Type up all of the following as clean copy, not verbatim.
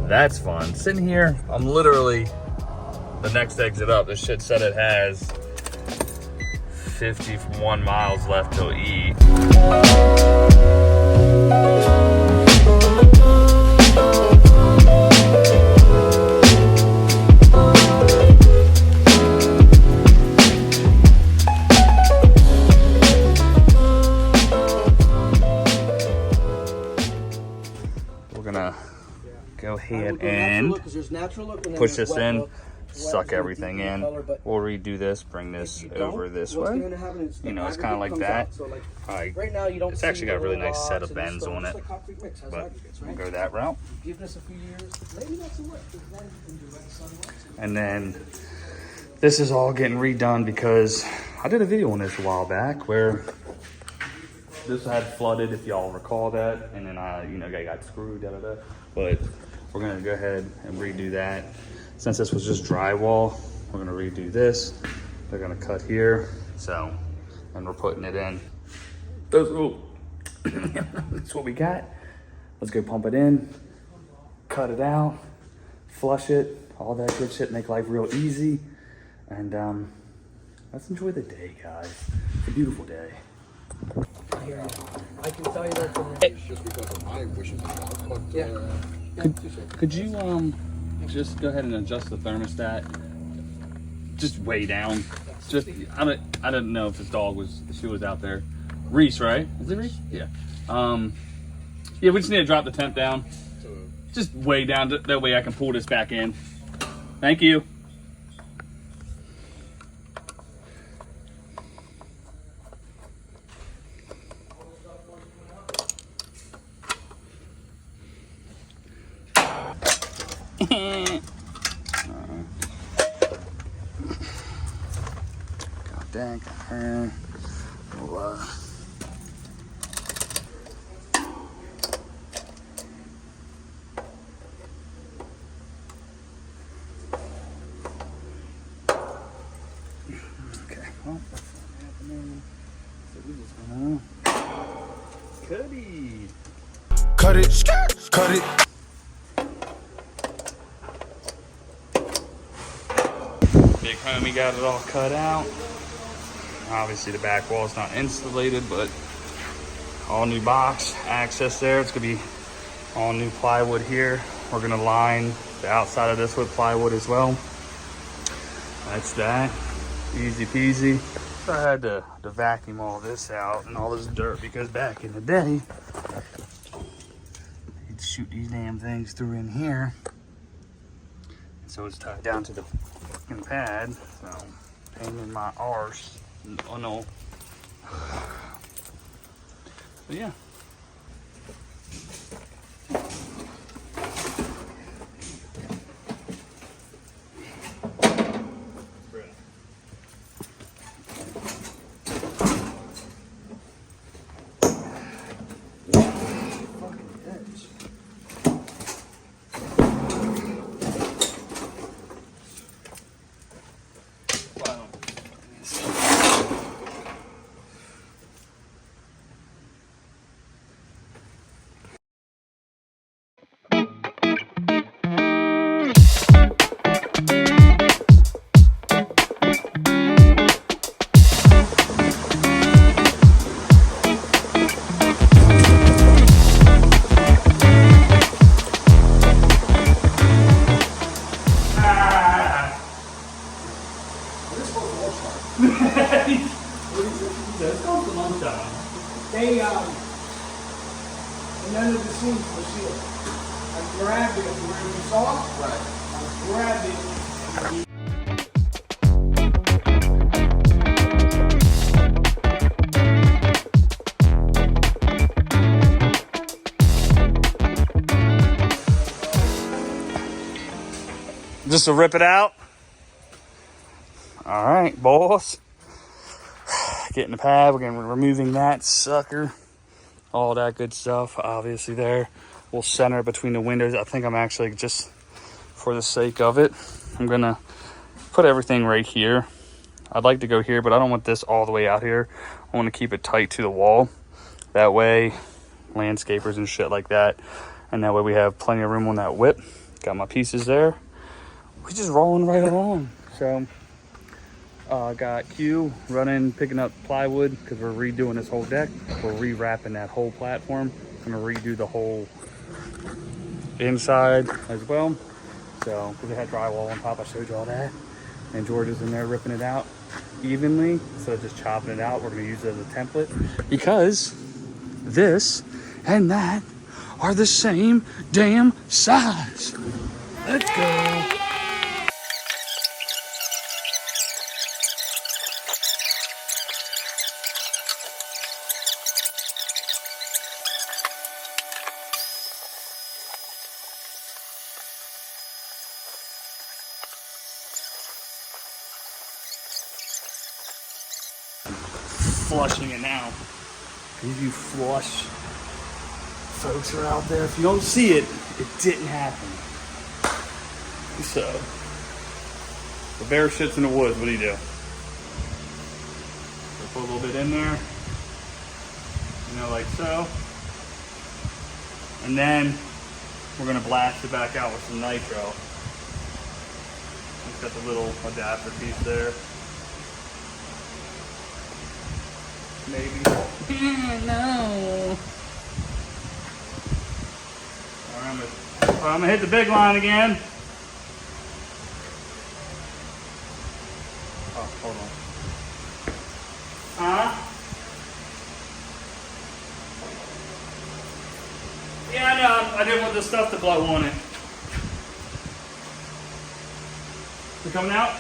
That's fun. Sitting here, I'm literally the next exit up. This shit said it has 51 miles left till E. We're gonna go ahead and push this in, suck everything in. We'll redo this, bring this over this way. You know, it's kind of like that. It's actually got a really nice set of bends on it, but we'll go that route. And then this is all getting redone because I did a video on this a while back where this had flooded, if y'all recall that, and then you know, got screwed, but we're gonna go ahead and redo that. Since this was just drywall, we're gonna redo this. They're gonna cut here, so, and we're putting it in. That's what we got. Let's go pump it in, cut it out, flush it, all that good shit, make life real easy. And let's enjoy the day, guys. It's a beautiful day. I can tell you that from just because of my wishes. Could you just go ahead and adjust the thermostat just way down? Just I didn't know if this dog was out there. Reese, right? Is it Reese? Yeah. Yeah, we just need to drop the temp down. Just way down, that way I can pull this back in. Thank you. God dang, her. Okay, well, that's not happening. So we just gonna cut it. Cut it. Big homie got it all cut out. Obviously the back wall's not insulated, but all new box access there. It's gonna be all new plywood here. We're gonna line the outside of this with plywood as well. That's that, easy peasy. So I had to vacuum all this out and all this dirt because back in the day, you'd shoot these damn things through in here. So it's tied down to the fucking pad, so pain in my arse. Oh no. But yeah. They, and under the seat for sure. I grabbed it where you saw it. Right. I grabbed it. Just to rip it out. All right, boss. Getting the pad, we're gonna be removing that sucker. All that good stuff, obviously there. We'll center it between the windows. I think I'm actually, just for the sake of it, I'm gonna put everything right here. I'd like to go here, but I don't want this all the way out here. I want to keep it tight to the wall. That way, landscapers and shit like that. And that way we have plenty of room on that whip. Got my pieces there. We're just rolling right along. So got Q running, picking up plywood because we're redoing this whole deck. We're rewrapping that whole platform. I'm gonna redo the whole inside as well. So because it had drywall on top, I showed you all that. And George is in there ripping it out evenly instead of just chopping it out. We're gonna use it as a template because this and that are the same damn size. Let's go. Flushing it now. If you flush folks are out there, if you don't see it, it didn't happen. So the bear shits in the woods. What do you do? So put a little bit in there, you know, like so, and then we're gonna blast it back out with some nitro. It's got the little adapter piece there. Maybe. No. All right, I'm gonna hit the big line again. Oh, hold on. Yeah, I know. I didn't want the stuff to blow on it. Is it coming out?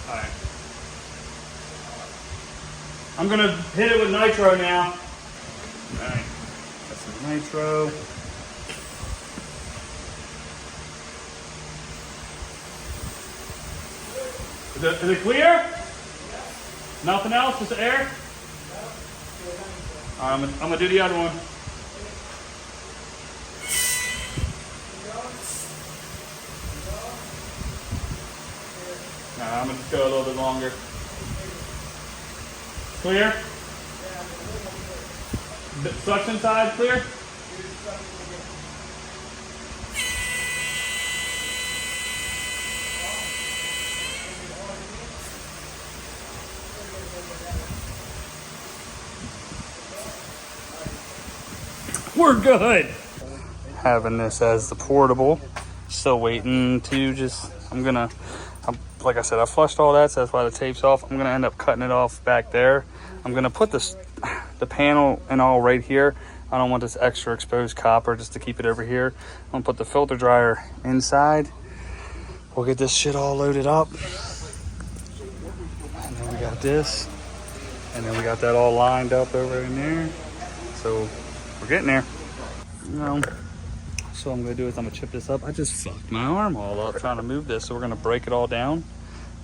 All right. I'm gonna hit it with nitro now. All right. Got some nitro. Is it clear? Yeah. Nothing else? Just air? Yeah. All right, I'm gonna do the other one. I'm gonna just go a little bit longer. Clear? The suction side clear? We're good. Having this as the portable. Still waiting to just, like I said, I flushed all that, so that's why the tape's off. I'm gonna end up cutting it off back there. I'm gonna put the panel and all right here. I don't want this extra exposed copper just to keep it over here. I'm gonna put the filter dryer inside. We'll get this shit all loaded up. And then we got this. And then we got that all lined up over in there. So we're getting there. So what I'm gonna do is I'm gonna chip this up. I just fucked my arm all up trying to move this, so we're gonna break it all down.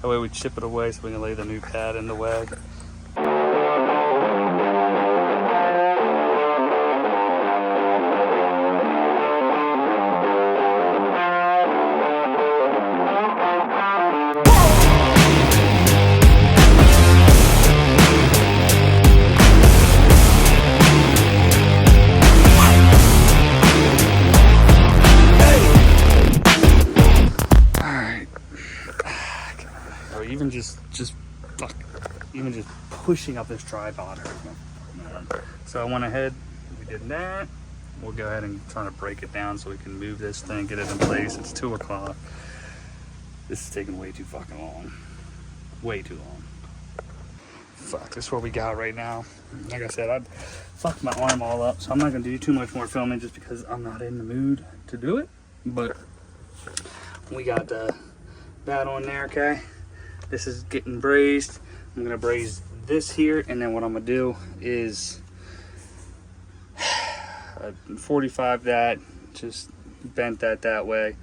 That way we chip it away so we can lay the new pad in the way. Even just pushing up this tripod hurts me. So I went ahead, we did that. We'll go ahead and try to break it down so we can move this thing, get it in place. It's 2 o'clock. This is taking way too fucking long. Way too long. Fuck, this is what we got right now. Like I said, I fucked my arm all up, so I'm not gonna do too much more filming just because I'm not in the mood to do it. But we got that on there, okay? This is getting brazed. I'm gonna braze this here, and then what I'm gonna do is 45 that, just bent that way,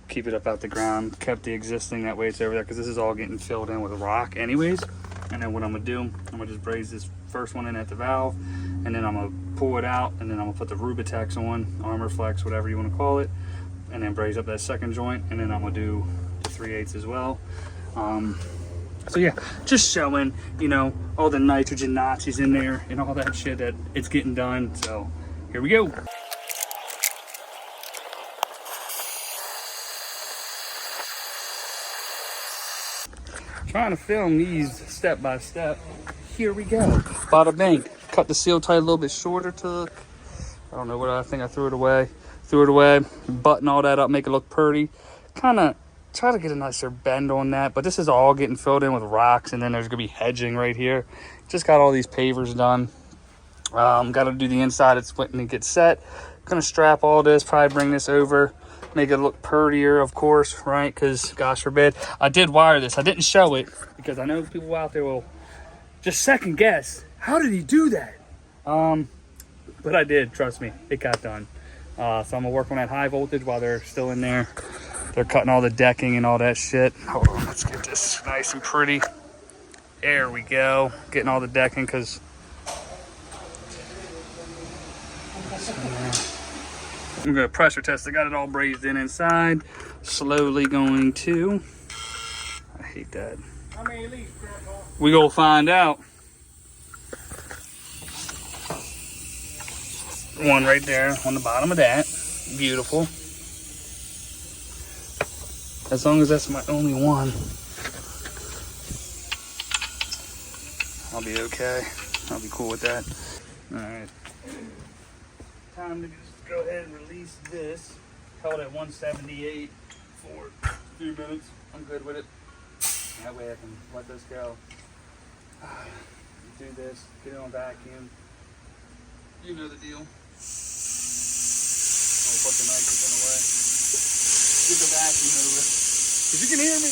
keep it up out the ground, kept the existing, that way it's over there, because this is all getting filled in with rock anyways. And then what I'm gonna do, I'm gonna just braze this first one in at the valve, and then I'm gonna pull it out, and then I'm gonna put the Rubitex on, Armor Flex, whatever you wanna call it, and then braze up that second joint, and then I'm gonna do the 3/8 as well. So yeah, just showing, you know, all the nitrogen Nazis in there and all that shit that it's getting done. So here we go. Trying to film these step by step. Here we go. Bada bang. Cut the seal tie a little bit shorter. Took. I don't know what I think. I threw it away. Button all that up. Make it look pretty. Kind of try to get a nicer bend on that. But this is all getting filled in with rocks. And then there's going to be hedging right here. Just got all these pavers done. Got to do the inside. It's when it gets set. Going to strap all this. Probably bring this over. Make it look prettier, of course, right? Because, gosh forbid. I did wire this. I didn't show it because I know people out there will just second guess. How did he do that? But I did. Trust me. It got done. So I'm going to work on that high voltage while they're still in there. They're cutting all the decking and all that shit. Hold on. Let's get this nice and pretty. There we go. Getting all the decking because... I'm going to pressure test. I got it all brazed in inside. Slowly going to... I hate that. How many leaves, Grandpa? We gonna find out. One right there on the bottom of that. Beautiful. As long as that's my only one, I'll be okay. I'll be cool with that. All right. Time to just go ahead and release this. Held at 178 for a few minutes. I'm good with it. That way I can let this go. Do this, get it on vacuum. You know the deal. I'll put the nitrogen away. Get the vacuum over. If you can hear me.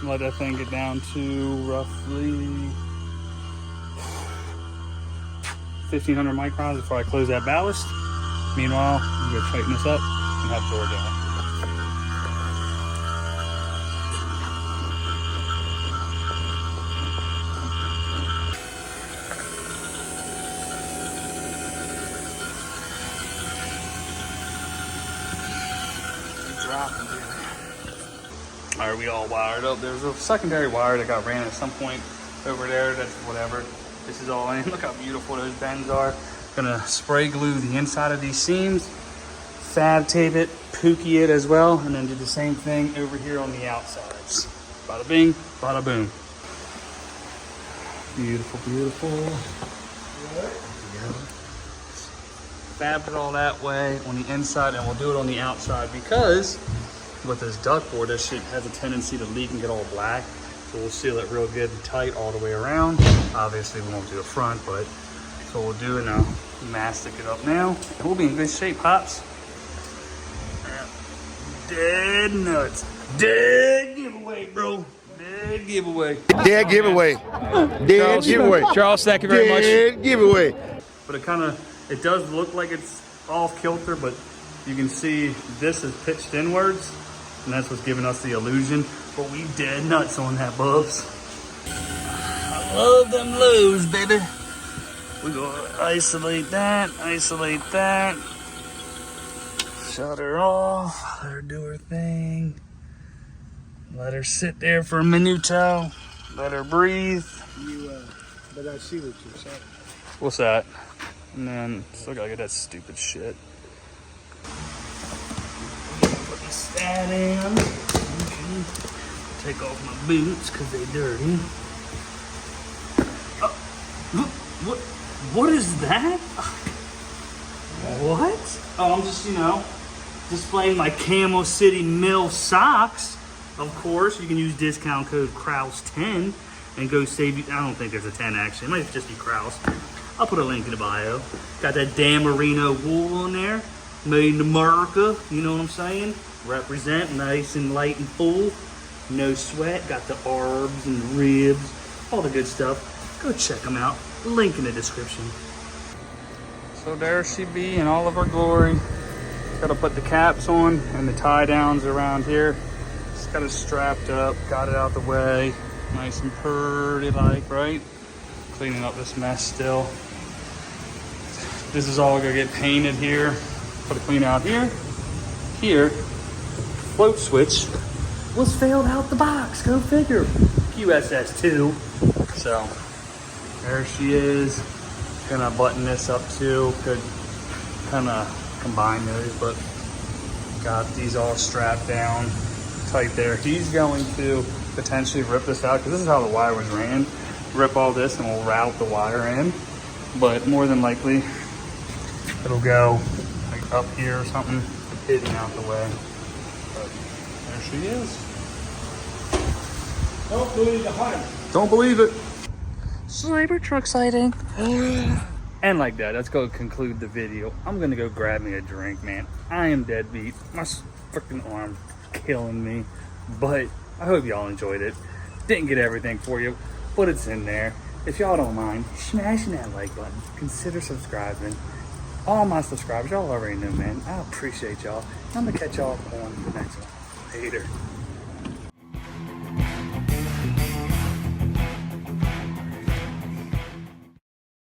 Let that thing get down to roughly 1,500 microns before I close that ballast. Meanwhile, I'm going to tighten this up and have door down. Are we all wired up? There's a secondary wire that got ran at some point over there. That's whatever. This is all in. Look how beautiful those bends are. Gonna spray glue the inside of these seams, fab tape it, pookie it as well, and then do the same thing over here on the outsides. Bada bing, bada boom. Beautiful, beautiful. Fab it all that way on the inside, and we'll do it on the outside because with this ductboard, this shit has a tendency to leak and get all black. So we'll seal it real good and tight all the way around. Obviously, we won't do the front, but that's what we'll do. And I'll mastic it up now. We'll be in good shape, Pops. Dead nuts. Dead giveaway, bro. Dead giveaway. Dead giveaway. Dead giveaway. Charles, thank you very much. Dead giveaway. But it does look like it's off kilter, but you can see this is pitched inwards. And that's what's giving us the illusion. But we dead nuts on that, Bubs. I love them lows, baby. We're gonna isolate that, shut her off, let her do her thing. Let her sit there for a minuto. Let her breathe. But I see what you're saying. What's that? And then still gotta get that stupid shit. That in. Okay. Take off my boots because they're dirty. Oh, look, what is that? What? Oh, I'm just, displaying my Camo City Mill socks. Of course, you can use discount code Kraus10 and go save you. I don't think there's a 10 actually. It might just be Kraus. I'll put a link in the bio. Got that Dan Marino wool on there. Made in America. You know what I'm saying? Represent nice and light and full. No sweat. Got the arbs and ribs. All the good stuff. Go check them out. Link in the description. So there she be in all of her glory. Got to put the caps on and the tie downs around here. Just got it strapped up, got it out the way. Nice and pretty like, right? Cleaning up this mess still. This is all gonna get painted here. Put a clean out here. Here, float switch was failed out the box. Go figure. QSS2. So there she is. Gonna button this up too. Could kind of combine those, but got these all strapped down tight there. He's going to potentially rip this out because this is how the wire was ran. Rip all this and we'll route the wire in, but more than likely it'll go like up here or something, hidden out the way. But there she is. Don't believe the hype. Don't believe it. Cybertruck sighting. And like that, let's go conclude the video. I'm gonna go grab me a drink, man. I am dead beat. My freaking arm's killing me. But I hope y'all enjoyed it. Didn't get everything for you, but it's in there. If y'all don't mind smashing that like button, consider subscribing. All my subscribers, y'all already know, man. I appreciate y'all. I'm gonna catch y'all on the next one. Later.